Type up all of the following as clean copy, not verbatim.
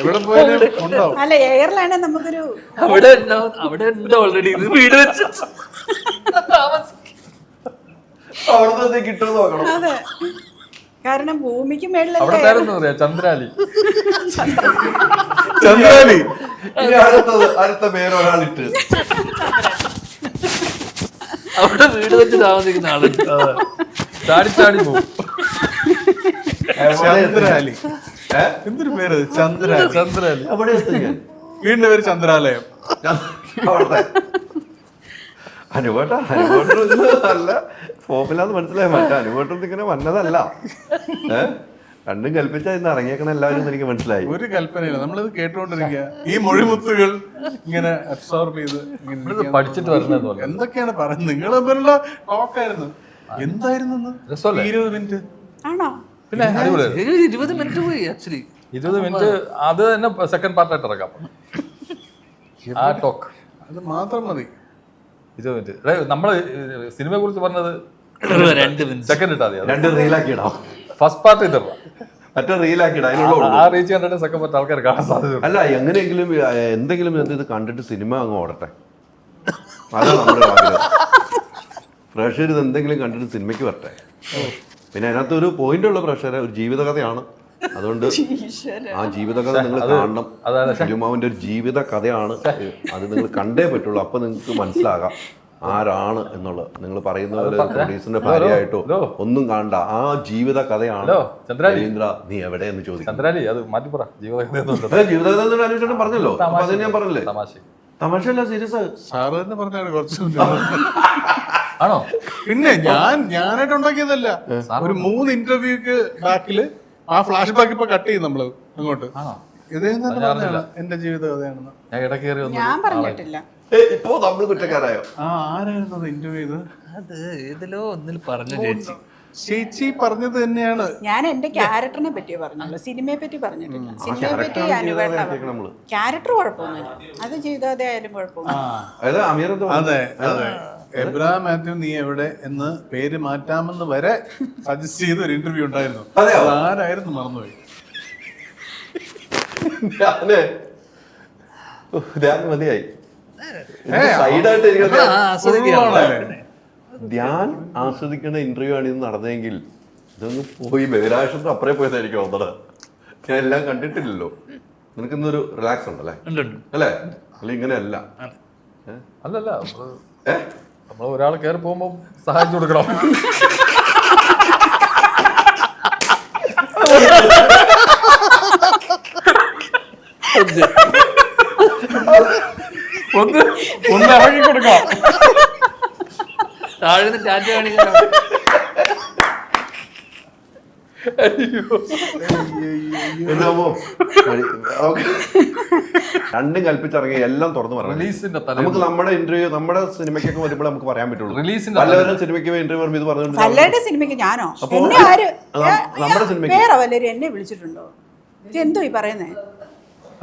എവിടെ പോയാലും ഉണ്ടാവും. അല്ല എയർലൈനെ നമുക്കൊരു അവിടെ ഉണ്ട് ഓൾറെഡി. ഇത് വീട് വെച്ച് അവിടുന്ന് കിട്ടുമെന്ന് നോക്കണം. അതെ, കാരണം ഭൂമിക്ക് അവിടെ മേളിലല്ലേ. പേരെന്താ പറയാ? ചന്ദ്രാലി. ചന്ദ്രാലി. ഇനി അടുത്ത പേര് ഒരാളിട്ട് അവിടെ വീട് വെച്ച് താമസിക്കുന്ന ആളുണ്ട്. ചാടി ചാടി പോകും. ചന്ദ്രാലി. എന്തൊരു പേര്? ചന്ദ്രാലി. ചന്ദ്രാലി. അവിടെ എത്തും ഞാൻ. വീടിന്റെ പേര് ചന്ദ്രാലയം. അവിടുത്തെ അനുവേട്ട നല്ല ഫോമിലാന്ന് മനസ്സിലായി. മറ്റേ അനുവേട്ടൊന്നും ഇങ്ങനെ വന്നതല്ല. രണ്ടും കൽപ്പിച്ചാ ഇന്ന് ഇറങ്ങിയേക്കണ എല്ലാവരും എനിക്ക് മനസ്സിലായി. ഒരു കൽപ്പനയില്ല, നമ്മളിത് കേട്ടുകൊണ്ടിരിക്കുക. ഈ മൊഴിമുത്തുകൾ ഇങ്ങനെ അബ്സോർബ് ചെയ്ത് ഇങ്ങനെ പഠിച്ചിട്ട് വരുന്നത് പോലെ. എന്തൊക്കെയാണ് പറയുന്നത്? നിങ്ങൾ തമ്മിലുള്ള ടോക്കായിരുന്നു. എന്തായിരുന്നു 20 മിനിറ്റ്? ആണോ? പിന്നെ അടിപൊളിയായിരുന്നു. 20 മിനിറ്റ് പോയി ആക്ച്വലി. 20 മിനിറ്റ് അത് തന്നെ സെക്കൻഡ് പാർട്ടായിട്ട് ഇറക്കാം. ആ ടോക്ക് അത് മാത്രം മതി. 20 മിനിറ്റ്. നമ്മള് സിനിമയെ കുറിച്ച് പറഞ്ഞത് 2 മിനിറ്റ് സെക്കൻഡ് ഇട്ടാ മതി. 2 റീലാക്കി ഇടാം. ഫസ്റ്റ് പാർട്ട് ഇതറാം, മറ്റേ റീലാക്കി ഇടാം. അതിനുള്ള ആ റീച്ച് കണ്ടിട്ട് സെക്കൻഡ് പാർട്ട് ആൾക്കാർ കാണാൻ സാധ്യത. അല്ല, എങ്ങനെയെങ്കിലും എന്തെങ്കിലും ഇത് കണ്ടിട്ട് സിനിമ അങ്ങ് ഓടട്ടെ. അതാണ് നമ്മുടെ ആഗ്രഹം. പ്രേക്ഷകർ ഇത് എന്തെങ്കിലും കണ്ടിട്ട് സിനിമയ്ക്ക് വരട്ടെ. പിന്നെ അതിനകത്ത് ഒരു പോയിന്റ് ഉള്ള പ്രേക്ഷകരെ ഒരു ജീവിതകഥയാണ്. അതുകൊണ്ട് ആ ജീവിതകഥ നിങ്ങൾ കാണണം. ഫിലിമാവിന്റെ ഒരു ജീവിത കഥയാണ്. അത് നിങ്ങൾ കണ്ടേ പറ്റുള്ളൂ. അപ്പൊ നിങ്ങൾക്ക് മനസ്സിലാകാം ആരാണ് എന്നുള്ളത്. നിങ്ങൾ പറയുന്ന പോലെ പ്രൊഡ്യൂസറിന്റെ ഭാര്യയായിട്ടോ ഒന്നും കാണണ്ട. ആ ജീവിത കഥയാണ്. രവീന്ദ്ര നീ എവിടെ എന്ന് ചോദിക്കും. ചന്ദ്രാലി അത് മാറ്റി പറ. ജീവിതകഥ അന്വേഷണം പറഞ്ഞല്ലോ. അപ്പൊ അത് ഞാൻ പറഞ്ഞില്ലേ, തമാശയല്ല, സീരിയസ്. സാറ് തന്നെ പറഞ്ഞാണ് കുറച്ച് ആണോ? പിന്നെ ഞാനായിട്ട് ഉണ്ടാക്കിയതല്ല. ഒരു 3 ഇന്റർവ്യൂക്ക് ബാക്കില് ആ ഫ്ലാഷ് ബാക്ക് ഇപ്പൊ കട്ട് ചെയ്യും നമ്മള് അങ്ങോട്ട്. ഇദ്ദേഹം തന്നെ പറഞ്ഞാണ് എന്റെ ജീവിത കഥയാണെന്ന്. ഞാൻ ഇടയ്ക്ക് കയറി വന്നു. ഞാൻ പറഞ്ഞിട്ടില്ല. ഇപ്പോ നമ്മൾ കുറ്റക്കാരായോ? ആരായിരുന്നു അത് ഇന്റർവ്യൂ ചെയ്ത്? അത് ഏതിലോ ഒന്നിൽ പറഞ്ഞു ചേച്ചി പറഞ്ഞത് തന്നെയാണ്. ഞാൻ എന്റെ ക്യാരക്ടറിനെ പറ്റി പറഞ്ഞുള്ളൂ, സിനിമയെ പറ്റി പറഞ്ഞിട്ടില്ല. സിനിമയെ പറ്റി അനുവേട്ട ക്യാരക്ടർ കുഴപ്പമൊന്നുമില്ല, അത് ജീവിതകഥ ആയാലും കുഴപ്പമൊന്നുമില്ല. അതെ അതെ. എബ്രഹാം മാത്യു നീ എവിടെ എന്ന് പേര് മാറ്റാമെന്ന് വരെ സജസ്റ്റ് ചെയ്ത ഒരു ഇന്റർവ്യൂ ഉണ്ടായിരുന്നു. ആരായിരുന്നു മറന്നുപോയി. മതിയായി. സൈഡായിട്ട് ധ്യാൻ ആസ്വദിക്കുന്ന ഇന്റർവ്യൂ ആണ് ഇത് നടന്നെങ്കിൽ ഇതൊന്ന് പോയി ബഹിരാകാശത്തിന് അപ്പുറേ പോയതായിരിക്കും വന്നത്. ഞാൻ എല്ലാം കണ്ടിട്ടില്ലല്ലോ. നിനക്ക് ഇന്നൊരു റിലാക്സ് ഉണ്ടല്ലേ? അല്ലേ? അല്ല ഇങ്ങനെയല്ല. അല്ലല്ല, നമ്മൾ ഒരാൾ കയറി പോകുമ്പോ സഹായിച്ചു കൊടുക്കണം. ഒന്ന് ഇറങ്ങി കൊടുക്കാം. താഴ്ന്ന് ടാറ്റ കാണിക്കണം. രണ്ടും കൽപ്പിച്ചിറങ്ങി എല്ലാം തുറന്നു പറയാം. നമുക്ക് നമ്മുടെ ഇന്റർവ്യൂ നമ്മുടെ സിനിമയ്ക്കൊക്കെ വരുമ്പോൾ നമുക്ക് പറയാൻ പറ്റുള്ളൂ. പലവരും സിനിമയ്ക്ക് ഇന്റർവ്യൂ ഇത് പറഞ്ഞു. പലരുടെ സിനിമയ്ക്ക് ഞാനോ നമ്മുടെ സിനിമയ്ക്ക് വേറെ വല്ലവരും എന്നെ വിളിച്ചിട്ടുണ്ടോ? എന്തോ ഈ പറയുന്നേ?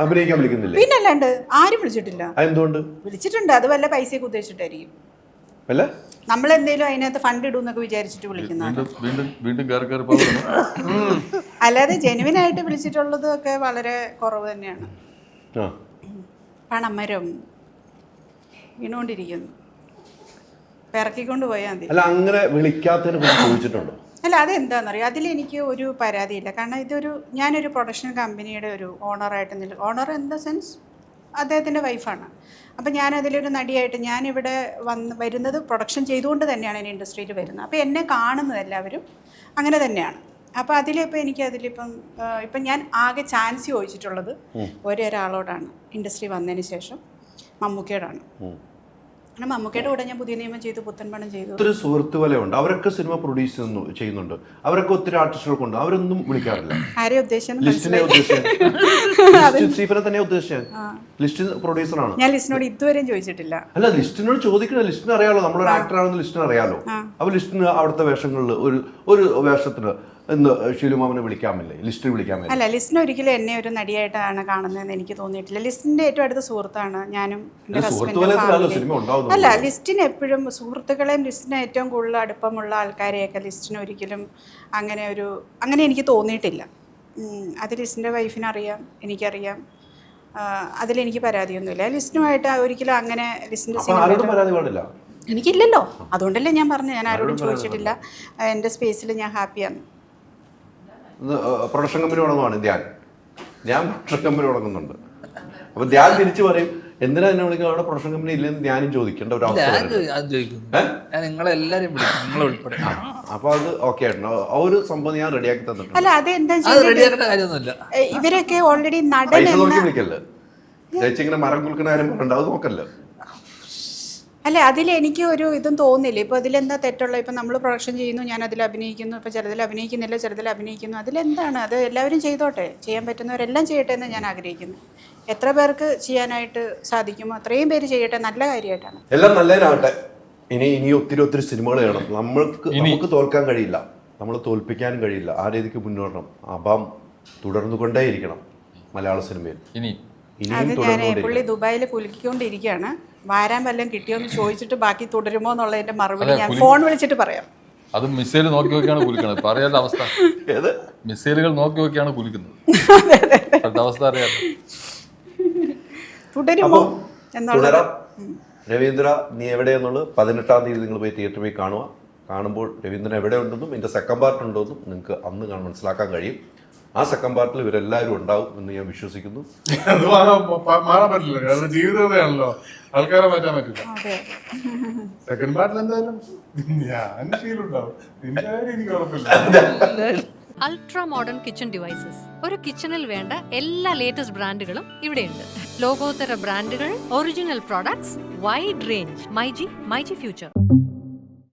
അഭിനയിക്കാൻ വിളിക്കുന്നില്ല. പിന്നല്ലാണ്ട് ആരും വിളിച്ചിട്ടില്ല. എന്തുകൊണ്ട്? വിളിച്ചിട്ടുണ്ട്, അത് വല്ല പൈസയൊക്കെ ഉദ്ദേശിച്ചിട്ടായിരിക്കും. നമ്മളെന്തേലും അതിനകത്ത് ഫണ്ട് ഇടുന്നൊക്കെ വിചാരിച്ചിട്ട് വിളിക്കുന്നതാണ്. അല്ലാതെ ജെനുവിനായിട്ട് വിളിച്ചിട്ടുള്ളത് ഒക്കെ വളരെ കുറവ് തന്നെയാണ്. പണമരം വീണുകൊണ്ടിരിക്കുന്നു, ഇറക്കിക്കൊണ്ട് പോയാൽ മതി. അല്ല, അങ്ങനെ വിളിക്കാത്തതിനെ ചോദിച്ചിട്ടുണ്ടോ? അല്ല, അതെന്താണെന്നറിയോ, അതിലെനിക്ക് ഒരു പരാതിയില്ല. കാരണം ഞാനൊരു പ്രൊഡക്ഷൻ കമ്പനിയുടെ ഒരു ഓണറായിട്ട് ഓണർ ഇൻ ദ സെൻസ് അദ്ദേഹത്തിൻ്റെ വൈഫാണ്. അപ്പം ഞാനതിലൊരു നടിയായിട്ട് ഞാനിവിടെ വരുന്നത് പ്രൊഡക്ഷൻ ചെയ്തുകൊണ്ട് തന്നെയാണ് എൻ്റെ ഇൻഡസ്ട്രിയിൽ വരുന്നത്. അപ്പോൾ എന്നെ കാണുന്നത് എല്ലാവരും അങ്ങനെ തന്നെയാണ്. അപ്പോൾ ഇപ്പം ഞാൻ ആകെ ചാൻസ് ചോദിച്ചിട്ടുള്ളത് ഒരാളോടാണ് ഇൻഡസ്ട്രി വന്നതിന് ശേഷം, മമ്മൂക്കയോടാണ്. മമ്മൂക്കയുടെ കൂടെ ഞാൻ പുതിയ നിയമം ചെയ്തു, പുത്തൻപണം ചെയ്തു. ഒത്തിരി സുഹൃത്ത് വലയുണ്ട്, അവരൊക്കെ സിനിമ പ്രൊഡ്യൂസ് ചെയ്യുന്നുണ്ട്. അവരൊക്കെ ഒത്തിരി ആർട്ടിസ്റ്റുകൾക്കുണ്ട്. അവരൊന്നും വിളിക്കാറില്ല. ആരെ ഉദ്ദേശിച്ചത്? സ്റ്റീഫനെ തന്നെ ഉദ്ദേശിച്ചത്. ലിസ്റ്റ് പ്രൊഡ്യൂസറാണ്. ഞാൻ ലിസ്റ്റിനോട് ഇതുവരെയും ചോദിച്ചിട്ടില്ല. അല്ല, ലിസ്റ്റിനോട് ചോദിക്കണം. ലിസ്റ്റിന് അറിയാലോ നമ്മളൊരു ആക്ടറാണെന്ന് ലിസ്റ്റിന് അറിയാലോ. അപ്പൊ ലിസ്റ്റിന് അവിടുത്തെ വേഷങ്ങളിൽ ഒരു വേഷത്തിന് ഷീലുമാമനെ വിളിക്കാമില്ലേ? ലിസ്റ്റിന് വിളിക്കാമില്ല. അല്ല, ലിസ്റ്റിന് ഒരിക്കലും എന്നെ ഒരു നടിയായിട്ടാണ് കാണുന്നതെന്ന് എനിക്ക് തോന്നിയിട്ടില്ല. ലിസ്റ്റിന്റെ ഏറ്റവും അടുത്ത സുഹൃത്താണ് ഞാനും എൻ്റെ ഹസ്ബൻഡും. അല്ല, ലിസ്റ്റിന് എപ്പോഴും സുഹൃത്തുക്കളെയും ലിസ്റ്റിന് ഏറ്റവും കൂടുതൽ അടുപ്പമുള്ള ആൾക്കാരെയൊക്കെ ലിസ്റ്റിന് ഒരിക്കലും അങ്ങനെ എനിക്ക് തോന്നിയിട്ടില്ല. അത് ലിസ്റ്റിൻ്റെ വൈഫിനറിയാം, എനിക്കറിയാം. അതിലെനിക്ക് പരാതിയൊന്നുമില്ല. ലിസ്റ്റിനുമായിട്ട് ഒരിക്കലും അങ്ങനെ ലിസ്റ്റിൻ്റെ അപ്പൊ ആരോടും പരാതി പാടില്ല. എനിക്കില്ലല്ലോ. അതുകൊണ്ടല്ലേ ഞാൻ പറഞ്ഞു, ഞാൻ ആരോടും ചോദിച്ചിട്ടില്ല. എൻ്റെ സ്പേസിൽ ഞാൻ ഹാപ്പിയാണ്. പ്രൊഡക്ഷൻ കമ്പനി തുടങ്ങുവാണ് ഞാൻ പ്രൊഡക്ഷൻ കമ്പനി തുടങ്ങുന്നുണ്ട്. അപ്പൊ ധ്യാൻ തിരിച്ചു പറയും, എന്തിനാ എന്നെ വിളിക്കുക, അവിടെ പ്രൊഡക്ഷൻ കമ്പനി ഇല്ലെന്ന് ഞാനും ചോദിക്കേണ്ട ഒരു അവസ്ഥ. നിങ്ങളെല്ലാരും നിങ്ങളെ ഉൾപ്പെടെ. അപ്പൊ അത് ഓക്കെ ആയിട്ടുണ്ട്. ആ ഒരു സംഭവം ഞാൻ റെഡിയാക്കി തന്നിട്ടുണ്ട്. അല്ല അതെന്താ റെഡിയാക്കേണ്ട കാര്യമൊന്നുമില്ല. ഇവരൊക്കെ ഓൾറെഡി നടൻ പൈസ നോക്കി വിളിക്കല്ലേ ചേച്ചി, ഇങ്ങനെ മരം കുൽക്കണ കാര്യം പറയണ്ട, അത് നോക്കല്ലേ. അല്ല അതിൽ എനിക്ക് ഒരു ഇതും തോന്നില്ല. ഇപ്പോൾ അതിലെന്താ തെറ്റുള്ള? ഇപ്പം നമ്മൾ പ്രൊഡക്ഷൻ ചെയ്യുന്നു, ഞാൻ അതിൽ അഭിനയിക്കുന്നു, ഇപ്പോൾ ചിലതിൽ അഭിനയിക്കുന്നില്ല, ചിലതിൽ അഭിനയിക്കുന്നു. അതിലെന്താണ്? അത് എല്ലാവരും ചെയ്തോട്ടെ, ചെയ്യാൻ പറ്റുന്നവരെല്ലാം ചെയ്യട്ടെ എന്ന് ഞാൻ ആഗ്രഹിക്കുന്നു. എത്ര പേർക്ക് ചെയ്യാനായിട്ട് സാധിക്കുമോ അത്രയും പേര് ചെയ്യട്ടെ, നല്ല കാര്യമായിട്ടാണ്. എല്ലാം നല്ലതിനാവട്ടെ. ഇനി ഒത്തിരി സിനിമകൾ ചെയ്യണം. നമുക്ക് തോൽക്കാൻ കഴിയില്ല, നമ്മൾ തോൽപ്പിക്കാനും കഴിയില്ല. ആ രീതിക്ക് മുന്നോട്ടണം. അഭം തുടർന്നുകൊണ്ടേയിരിക്കണം മലയാള സിനിമയിൽ. അത് ഞാൻ പുള്ളി ദുബായിൽ കുലുക്കിക്കൊണ്ടിരിക്കുകയാണ്. വാരാൻ വല്ലതും കിട്ടിയോന്ന് ചോദിച്ചിട്ട് ബാക്കി തുടരുമോ എന്നുള്ളതിന്റെ മറുപടി ഞാൻ ഫോൺ വിളിച്ചിട്ട് പറയാം. അത് മിസൈൽ നോക്കി നോക്കിയാണ് കുലിക്കുന്നത്. പറയാത്ത അവസ്ഥ. മിസൈലുകൾ നോക്കി നോക്കിയാണ് കുലിക്കുന്നത്. അവസ്ഥ അറിയാം. തുടരുമോ തുടരാം. രവീന്ദ്ര നീ എവിടെയെന്നുള്ളത് 18-ാം തീയതി നിങ്ങൾ പോയി തിയേറ്ററിൽ പോയി കാണുക. കാണുമ്പോൾ രവീന്ദ്രൻ എവിടെ ഉണ്ടെന്നും ഇതിന്റെ സെക്കൻഡ് പാർട്ട് ഉണ്ടോന്നും നിങ്ങൾക്ക് അന്ന് മനസ്സിലാക്കാൻ കഴിയും. ആ സെക്കൻഡ് പാർട്ടിൽ ഇവരെല്ലാവരും ഉണ്ടാവും എന്ന് ഞാൻ വിശ്വസിക്കുന്നു. അത് മാറാൻ പറ്റില്ല, കാരണം ജീവിതമാണല്ലോ, ആൾക്കാരെ മാറ്റാൻ പറ്റില്ല. സെക്കൻഡ് പാർട്ടിൽ എന്തായാലും ഞാൻ ശീലമുണ്ടാവും. നിന്റെ കാര്യം എനിക്ക് ഉറപ്പില്ല. Ultra modern kitchen devices. ഒരു കിച്ചണിൽ വേണ്ട എല്ലാ ലേറ്റസ്റ്റ് ബ്രാൻഡുകളും ഇവിടെയുണ്ട്. ലോകോത്തര ബ്രാൻഡുകൾ, original products, wide range. MyG future.